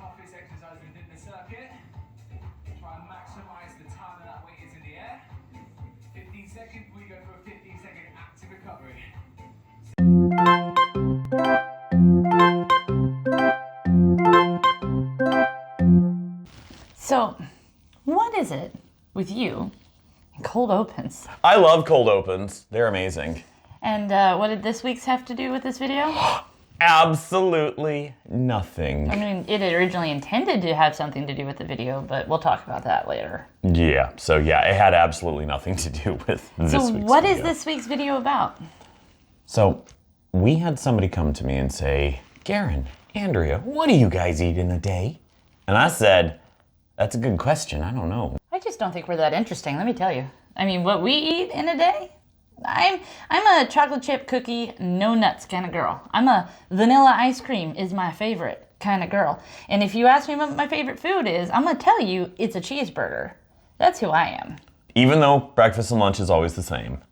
toughest exercise within the circuit. Try and maximize the time that weight is in the air. 15 seconds, we go for a 15-second active recovery. So, what is it with you and cold opens? I love cold opens. They're amazing. And what did this week's have to do with this video? Absolutely nothing. I mean, it originally intended to have something to do with the video, but we'll talk about that later. Yeah, it had absolutely nothing to do with this week's video. So what is this week's video about? So, we had somebody come to me and say, Garen, Andrea, what do you guys eat in a day? And I said, that's a good question, I don't know. I just don't think we're that interesting, let me tell you. I mean, what we eat in a day? I'm a chocolate chip cookie, no nuts kind of girl. I'm a vanilla ice cream is my favorite kind of girl. And if you ask me what my favorite food is, I'm gonna tell you it's a cheeseburger. That's who I am. Even though breakfast and lunch is always the same,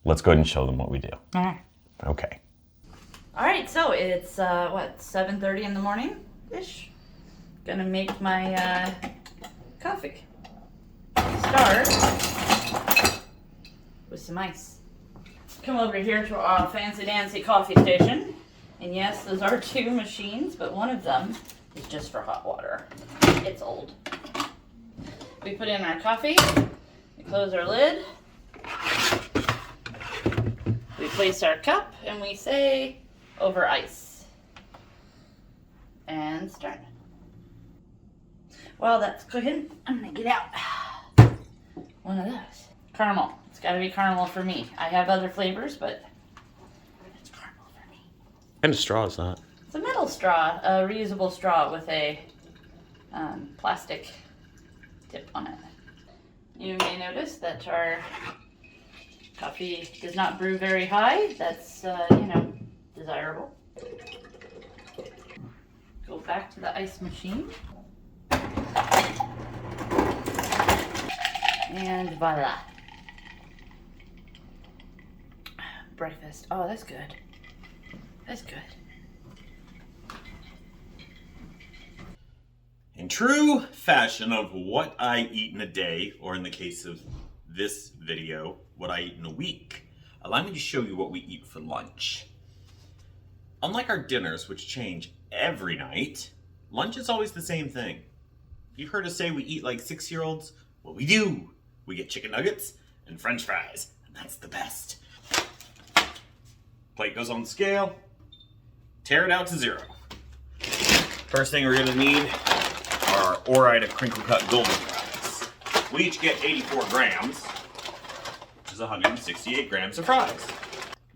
let's go ahead and show them what we do. All right. Okay. All right, so it's, 7:30 in the morning-ish? Gonna make my coffee. Start with some ice. Come over here to our fancy dancy coffee station. And yes, those are two machines, but one of them is just for hot water. It's old. We put in our coffee, we close our lid, we place our cup, and we say, over ice. And start. While that's cooking, I'm gonna get out one of those. Caramel. It's gotta be caramel for me. I have other flavors, but it's caramel for me. And a straw is that? It's a metal straw, a reusable straw with a plastic tip on it. You may notice that our coffee does not brew very high. That's, desirable. Go back to the ice machine. And voila. Breakfast. Oh, that's good. That's good. In true fashion of what I eat in a day, or in the case of this video, what I eat in a week, allow me to show you what we eat for lunch. Unlike our dinners, which change every night, lunch is always the same thing. You've heard us say we eat like 6-year-olds? Well, we do. We get chicken nuggets and french fries, and that's the best. Plate goes on the scale, tear it out to 0. First thing we're gonna need are Ore-Ida crinkle cut golden fries. We each get 84 grams, which is 168 grams of fries.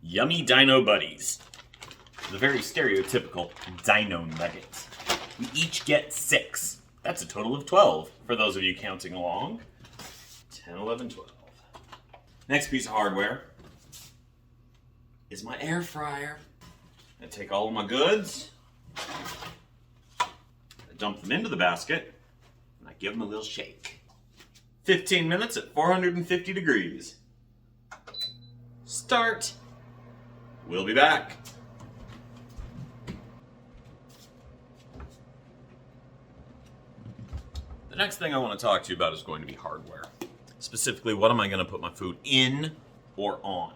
Yummy Dino Buddies. The very stereotypical dino nugget. We each get 6. That's a total of 12, for those of you counting along. 10, 11, 12. Next piece of hardware is my air fryer. I take all of my goods, I dump them into the basket, and I give them a little shake. 15 minutes at 450 degrees. Start. We'll be back. The next thing I want to talk to you about is going to be hardware. Specifically, what am I going to put my food in or on?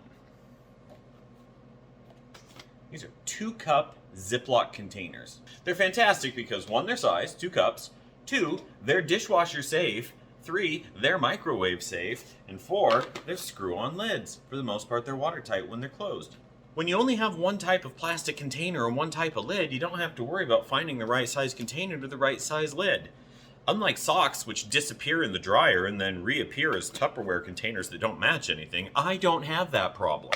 These are 2-cup Ziploc containers. They're fantastic because 1, their size, 2 cups. 2, they're dishwasher safe. 3, they're microwave safe. And 4, they're screw-on lids. For the most part, they're watertight when they're closed. When you only have one type of plastic container and one type of lid, you don't have to worry about finding the right size container to the right size lid. Unlike socks, which disappear in the dryer and then reappear as Tupperware containers that don't match anything, I don't have that problem.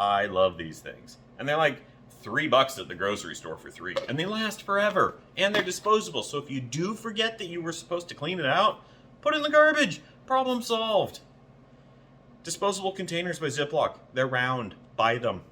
I love these things. And they're like $3 at the grocery store for 3. And they last forever. And they're disposable, so if you do forget that you were supposed to clean it out, put it in the garbage. Problem solved. Disposable containers by Ziploc. They're round. Buy them.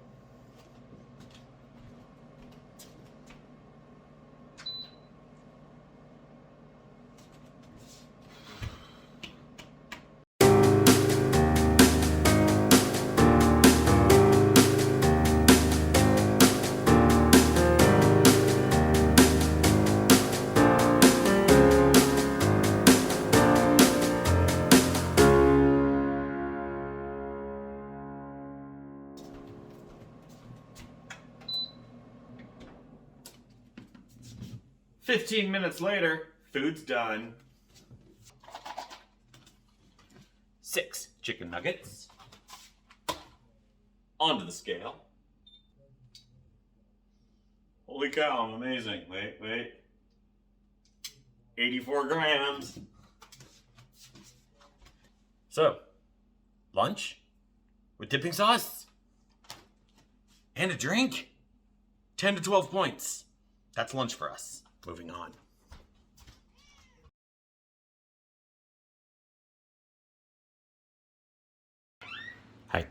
15 minutes later, food's done. 6 chicken nuggets. Onto the scale. Holy cow, amazing. Wait. 84 grams. So, lunch with dipping sauce and a drink. 10 to 12 points. That's lunch for us. Moving on. Hi,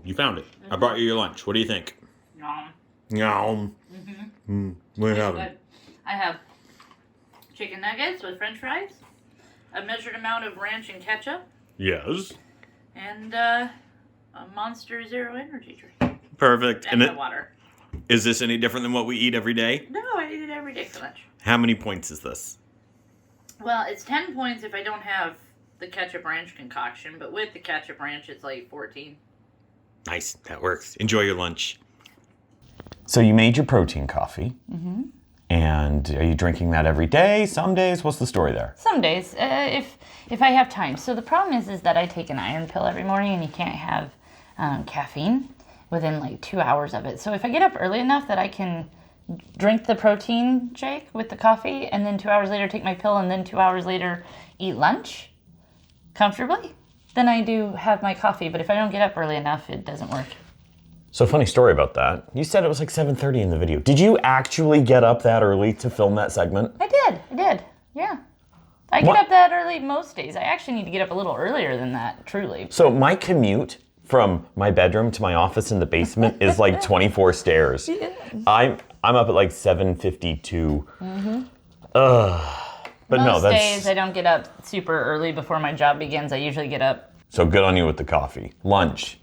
you found it. Mm-hmm. I brought you your lunch. What do you think? Nom. Yum. What do you have? Good. I have chicken nuggets with french fries, a measured amount of ranch and ketchup, Yes. and a Monster Zero energy drink. Perfect. And water. Is this any different than what we eat every day? No, I eat it every day for lunch. How many points is this? Well, it's 10 points if I don't have the ketchup ranch concoction, but with the ketchup ranch, it's like 14. Nice. That works. Enjoy your lunch. So you made your protein coffee. Mm-hmm. And are you drinking that every day? Some days? What's the story there? Some days, if I have time. So the problem is that I take an iron pill every morning, and you can't have caffeine within like 2 hours of it. So if I get up early enough that I can drink the protein shake with the coffee, and then 2 hours later take my pill, and then 2 hours later eat lunch comfortably, then I do have my coffee. But if I don't get up early enough, it doesn't work. So funny story about that. You said it was like 7:30 in the video. Did you actually get up that early to film that segment? I did. Yeah. I get up that early most days. I actually need to get up a little earlier than that, truly. So my commute from my bedroom to my office in the basement is like 24 stairs. Yeah. I'm up at like 7:52. Mm-hmm. But most no, that's days I don't get up super early before my job begins. I usually get up. So good on you with the coffee. Lunch.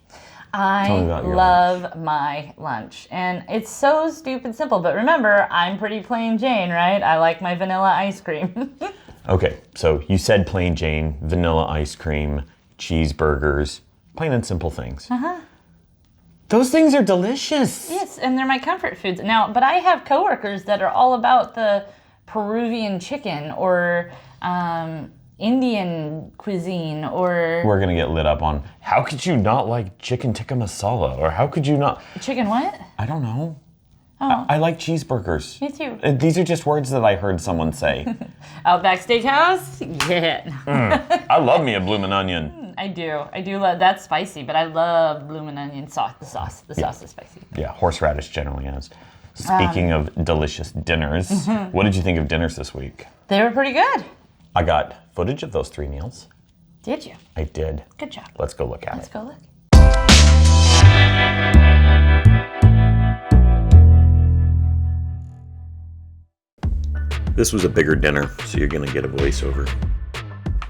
I love my lunch. And it's so stupid simple. But remember, I'm pretty plain Jane, right? I like my vanilla ice cream. Okay, so you said plain Jane, vanilla ice cream, cheeseburgers, plain and simple things. Uh-huh. Those things are delicious. Yes, and they're my comfort foods. Now, but I have coworkers that are all about the Peruvian chicken or Indian cuisine or... We're gonna get lit up on, how could you not like chicken tikka masala? Or how could you not... Chicken what? I don't know. Oh. I like cheeseburgers. Me too. These are just words that I heard someone say. Outback Steakhouse? Yeah. I love me a bloomin' onion. I do love, that's spicy, but I love bloomin' onion sauce. The sauce is spicy. Yeah, horseradish generally is. Speaking of delicious dinners, what did you think of dinners this week? They were pretty good. I got footage of those 3 meals. Did you? I did. Good job. Let's go look at Let's it. go look. This was a bigger dinner, so you're gonna get a voiceover.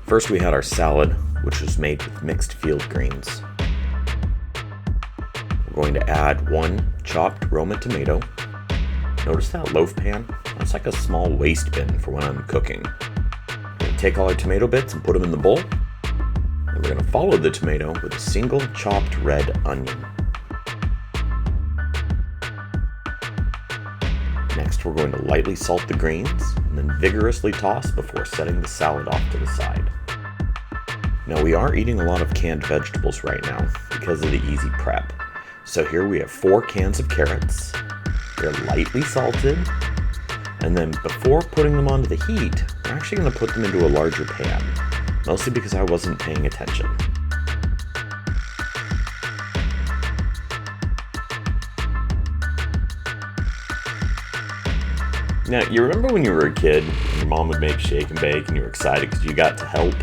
First we had our salad, which was made with mixed field greens. We're going to add 1 chopped Roma tomato. Notice that loaf pan? That's like a small waste bin for when I'm cooking. We're gonna take all our tomato bits and put them in the bowl. And we're gonna follow the tomato with a single chopped red onion. Next, we're going to lightly salt the greens and then vigorously toss before setting the salad off to the side. Now, we are eating a lot of canned vegetables right now because of the easy prep. So here we have 4 cans of carrots. They're lightly salted. And then before putting them onto the heat, we're actually going to put them into a larger pan, mostly because I wasn't paying attention. Now, you remember when you were a kid and your mom would make shake and bake and you were excited because you got to help?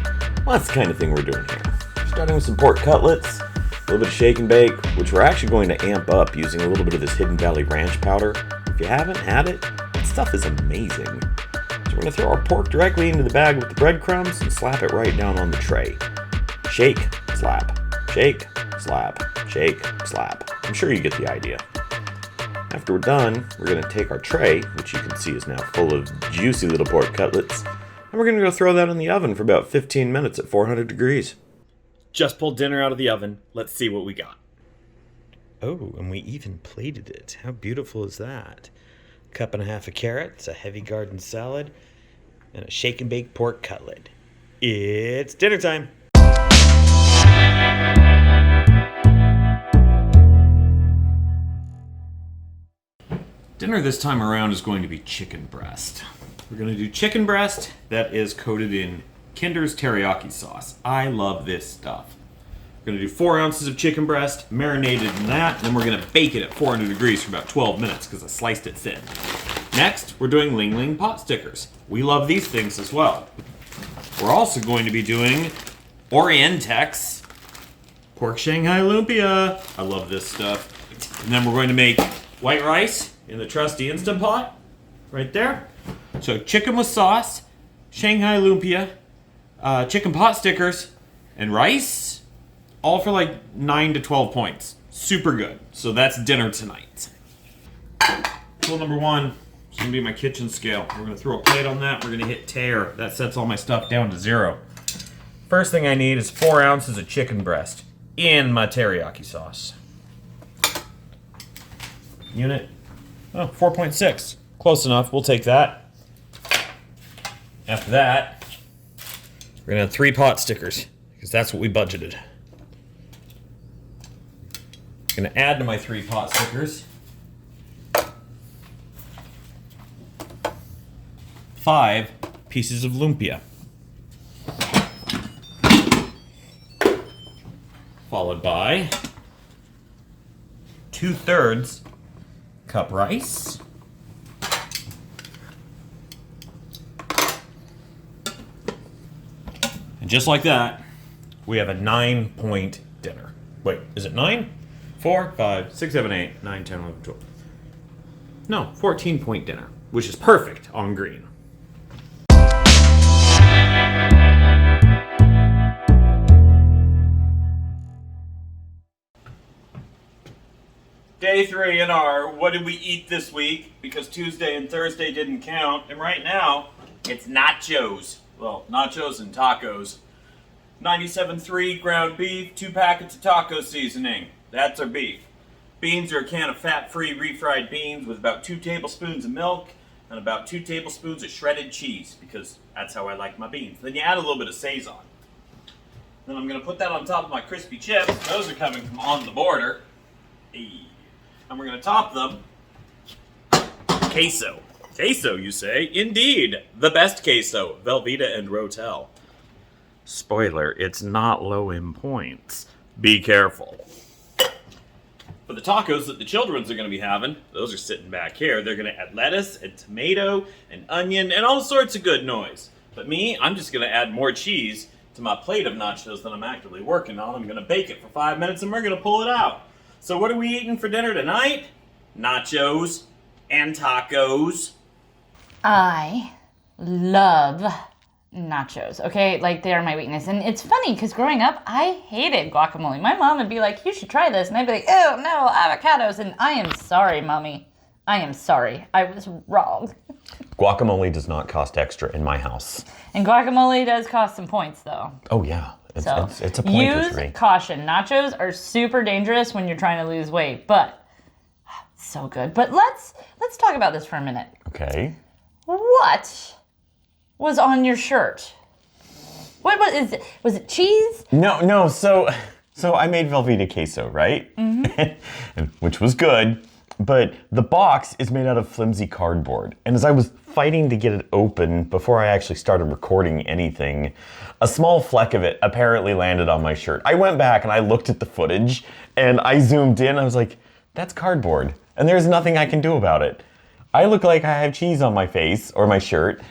Well, that's the kind of thing we're doing here. Starting with some pork cutlets, a little bit of shake and bake, which we're actually going to amp up using a little bit of this Hidden Valley Ranch powder. If you haven't had it, that stuff is amazing. So we're going to throw our pork directly into the bag with the breadcrumbs and slap it right down on the tray. Shake, slap, shake, slap, shake, slap. I'm sure you get the idea. After we're done, we're going to take our tray, which you can see is now full of juicy little pork cutlets, and we're going to go throw that in the oven for about 15 minutes at 400 degrees. Just pulled dinner out of the oven. Let's see what we got. Oh, and we even plated it. How beautiful is that? cup and a half of carrots, a heavy garden salad, and a shake and bake pork cutlet. It's dinner time. Dinner this time around is going to be chicken breast. We're going to do chicken breast that is coated in Kinder's teriyaki sauce. I love this stuff. We're going to do 4 ounces of chicken breast, marinated in that, and then we're going to bake it at 400 degrees for about 12 minutes because I sliced it thin. Next, we're doing Ling Ling pot stickers. We love these things as well. We're also going to be doing Orientex pork Shanghai lumpia. I love this stuff. And then we're going to make white rice in the trusty Instant Pot, right there. So chicken with sauce, Shanghai lumpia, chicken pot stickers, and rice. All for like 9 to 12 points. Super good. So that's dinner tonight. Tool number 1 is going to be my kitchen scale. We're going to throw a plate on that. We're going to hit tear. That sets all my stuff down to 0. First thing I need is 4 ounces of chicken breast in my teriyaki sauce. Unit, 4.6. Close enough. We'll take that. After that, we're going to have 3 pot stickers because that's what we budgeted. I'm going to add to my 3 pot stickers 5 pieces of lumpia, followed by 2/3 cup rice, and just like that, we have a 9-point dinner. Wait, is it 9? 4, 5, 6, 7, 8, 9, 10, 11, 12. No, 14-point dinner, which is perfect on green. Day 3 in our what did we eat this week? Because Tuesday and Thursday didn't count, and right now it's nachos. Well, nachos and tacos. 97.3 ground beef, 2 packets of taco seasoning. That's our beef. Beans are a can of fat-free refried beans with about 2 tablespoons of milk and about 2 tablespoons of shredded cheese, because that's how I like my beans. Then you add a little bit of Saison. Then I'm going to put that on top of my crispy chips. Those are coming from On the Border. Hey. And we're going to top them queso. Queso, you say? Indeed, the best queso, Velveeta and Rotel. Spoiler, it's not low in points. Be careful. For the tacos that the children's are going to be having, those are sitting back here. They're going to add lettuce and tomato and onion and all sorts of good noise. But me, I'm just going to add more cheese to my plate of nachos that I'm actively working on. I'm going to bake it for 5 minutes and we're going to pull it out. So what are we eating for dinner tonight? Nachos and tacos. I love nachos, okay? Like, they are my weakness. And it's funny, because growing up, I hated guacamole. My mom would be like, you should try this. And I'd be like, oh, no, avocados. And I am sorry, Mommy. I am sorry. I was wrong. Guacamole does not cost extra in my house. And guacamole does cost some points, though. Oh, yeah. It's a point use or 3. caution. Nachos are super dangerous when you're trying to lose weight, but so good. But let's talk about this for a minute. Okay. What was on your shirt? What is it? Was it cheese? No. So I made Velveeta queso, right? Mm-hmm. Which was good. But the box is made out of flimsy cardboard. And as I was fighting to get it open before I actually started recording anything, a small fleck of it apparently landed on my shirt. I went back and I looked at the footage and I zoomed in. I was like, that's cardboard. And there's nothing I can do about it. I look like I have cheese on my face or my shirt,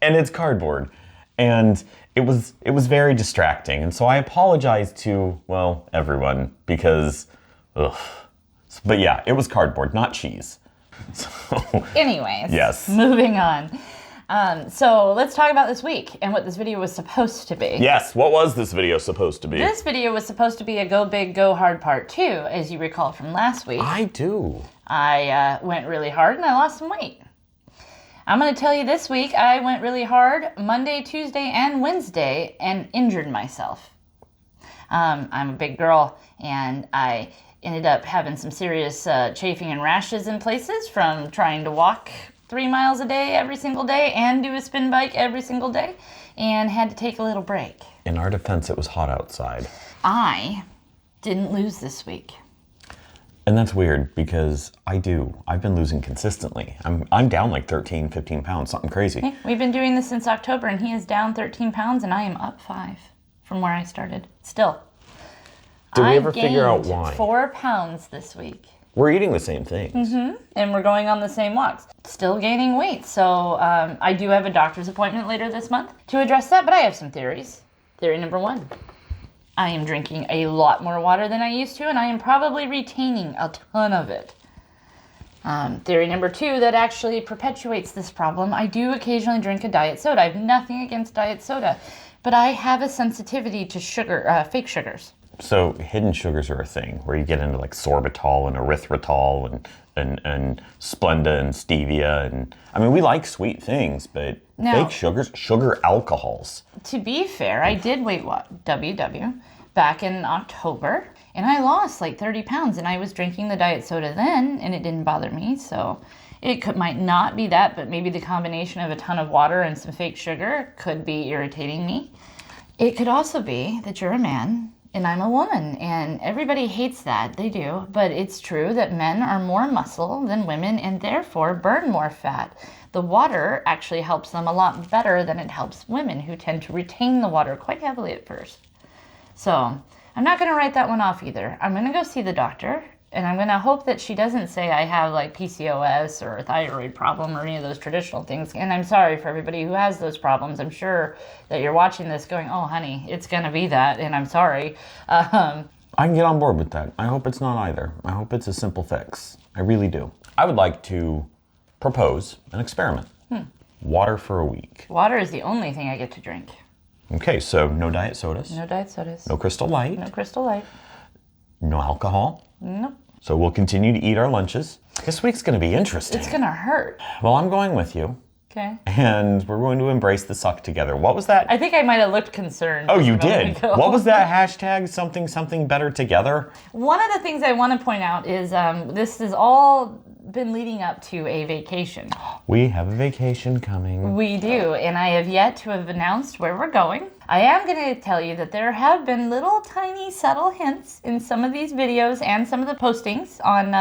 and it's cardboard. And it was very distracting. And so I apologized to, well, everyone, because, ugh. But yeah, it was cardboard, not cheese. So, anyways, yes. Moving on. So let's talk about this week and what this video was supposed to be. Yes, what was this video supposed to be? This video was supposed to be a Go Big, Go Hard Part 2, as you recall from last week. I do. I went really hard and I lost some weight. I'm going to tell you this week, I went really hard Monday, Tuesday, and Wednesday and injured myself. I'm a big girl and I Ended up having some serious chafing and rashes in places from trying to walk 3 miles a day every single day and do a spin bike every single day, and had to take a little break. In our defense, it was hot outside. I didn't lose this week. And that's weird because I do. I've been losing consistently. I'm down like 13, 15 pounds, something crazy. Hey, we've been doing this since October, and he is down 13 pounds, and I am up 5 from where I started. Still. Did we ever figure out gained why? 4 pounds this week. We're eating the same things. And we're going on the same walks. Still gaining weight. So I do have a doctor's appointment later this month to address that, but I have some theories. Theory number 1. I am drinking a lot more water than I used to, and I am probably retaining a ton of it. Theory number 2 that actually perpetuates this problem. I do occasionally drink a diet soda. I have nothing against diet soda, but I have a sensitivity to sugar, fake sugars. So hidden sugars are a thing where you get into like sorbitol and erythritol and Splenda and stevia. And I mean, we like sweet things, but Now, fake sugars, sugar alcohols. To be fair, I did Weight WW back in October, and I lost like 30 pounds, and I was drinking the diet soda then, and it didn't bother me. So might not be that, but maybe the combination of a ton of water and some fake sugar could be irritating me. It could also be that you're a man and I'm a woman, and everybody hates that. They do, but it's true that men are more muscle than women and therefore burn more fat. The water actually helps them a lot better than it helps women, who tend to retain the water quite heavily at first. So I'm not going to write that one off either. I'm going to go see the doctor, and I'm going to hope that she doesn't say I have like PCOS or a thyroid problem or any of those traditional things. And I'm sorry for everybody who has those problems. I'm sure that you're watching this going, oh, honey, it's going to be that, and I'm sorry. I can get on board with that. I hope it's not either. I hope it's a simple fix. I really do. I would like to propose an experiment. Water for a week. Water is the only thing I get to drink. Okay, so no diet sodas. No diet sodas. No Crystal Light. No Crystal Light. No alcohol. Nope. So we'll continue to eat our lunches. This week's going to be interesting. It's going to hurt. Well, I'm going with you. Okay. And we're going to embrace the suck together. What was that? I think I might have looked concerned. Oh, just you a moment did? ago. What was that hashtag? Something better together? One of the things I want to point out is this has all been leading up to a vacation. We have a vacation coming. We do, and I have yet to have announced where we're going. I am going to tell you that there have been little tiny subtle hints in some of these videos and some of the postings on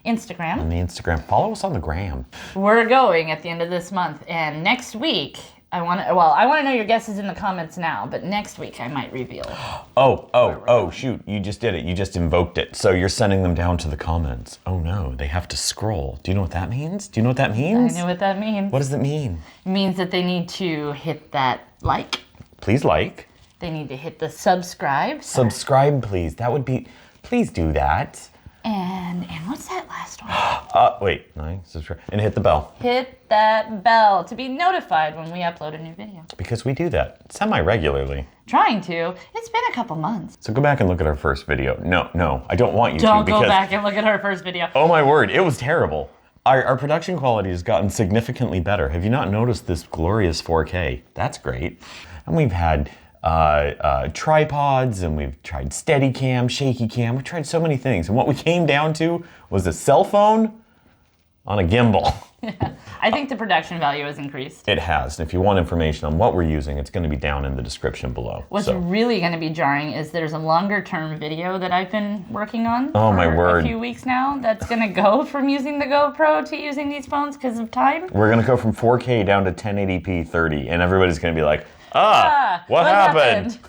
Instagram. On the Instagram. Follow us on the gram. We're going at the end of this month, and next week, I want to know your guesses in the comments now, but next week I might reveal. Oh, shoot. You just did it. You just invoked it. So you're sending them down to the comments. Oh no, they have to scroll. Do you know what that means? Do you know what that means? I know what that means. What does it mean? It means that they need to hit that like. Please like. They need to hit the subscribe. Subscribe, please. That would be, please do that. And what's that last one? Wait, subscribe. And hit the bell. Hit that bell to be notified when we upload a new video. Because we do that semi-regularly. Trying to. It's been a couple months. So go back and look at our first video. No, I don't want you Don't to. go back and look at our first video. Oh my word, it was terrible. Our production quality has gotten significantly better. Have you not noticed this glorious 4K? That's great. And we've had tripods, and we've tried Steadicam, shaky cam. We've tried so many things. And what we came down to was a cell phone on a gimbal. I think the production value has increased. It has. And if you want information on what we're using, it's going to be down in the description below. What's really going to be jarring is there's a longer term video that I've been working on Oh, for my word. a few weeks now that's going to go from using the GoPro to using these phones because of time. We're going to go from 4K down to 1080p 30, and everybody's going to be like, what happened?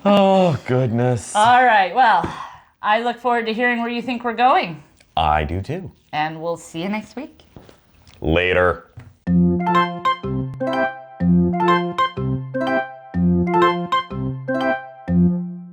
Oh, goodness. All right, well, I look forward to hearing where you think we're going. I do too. And we'll see you next week. Later.